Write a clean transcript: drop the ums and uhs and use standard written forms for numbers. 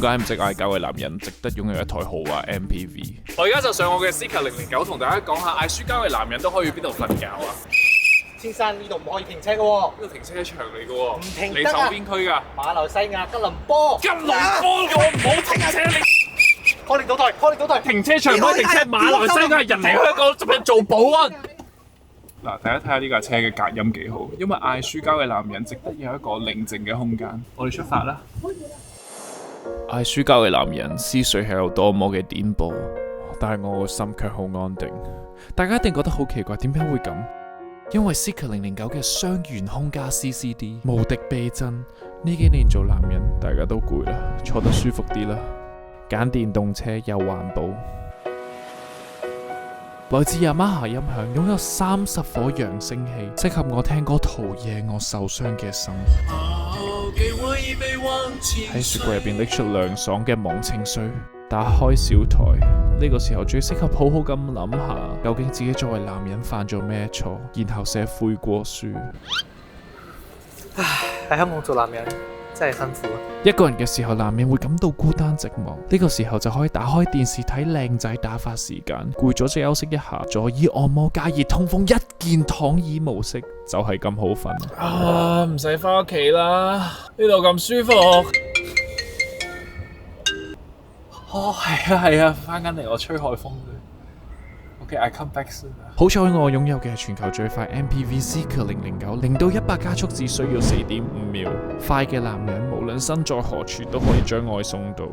解唔識嗌交嘅男人值得擁有一台豪華 MPV？ 我而家就上我嘅 Zeekr 009同大家講下嗌輸交嘅男人都可以去邊度瞓覺啊！先生，呢度唔可以停車嘅喎，呢度停車場嚟嘅喎，唔停你走得啊！邊區㗎？馬來西亞吉隆坡，吉隆坡嘅我唔好停車，你開你倒台，開你倒台，停車場唔可以停車，馬來西亞人嚟香港做咩做保安？嗱，大家睇下呢架車嘅隔音幾好，因為嗌輸交嘅男人值得有一個寧靜嘅空間。我哋出發啦！嗌輸交嘅男人思緒係有多麼嘅顛簸，但係我個心卻好安定。大家一定覺得好奇怪，點解會咁？因為 Zeekr 009嘅雙懸空加 CCD 無敵避震。呢幾年做男人，大家都攰啦，坐得舒服啲啦，揀電動車又環保。來自雅馬哈音響，擁有30顆揚聲器，適合我聽歌陶冶我受傷嘅心。喺雪櫃入邊拎出涼爽嘅忘情水，打開小台，呢個時候最適合好好咁諗下，究竟自己作為男人犯咗咩錯，然後寫悔過書。唉，喺香港做男人真係辛苦啊！一個人嘅時候，難免會感到孤單寂寞。呢個時候就可以打開電視睇靚仔打發時間，攰咗就休息一下。座椅按摩加熱通風，一鍵躺椅模式就係咁好瞓。啊，唔使翻屋企啦，呢度咁舒服。哦，係啊，翻緊嚟我吹海風啫。OK，I come back soon。好彩我擁有嘅係全球最快 MPV Zeekr 009，0到100加速只需要4.5秒。快嘅男人無論身在何處都可以將愛送到。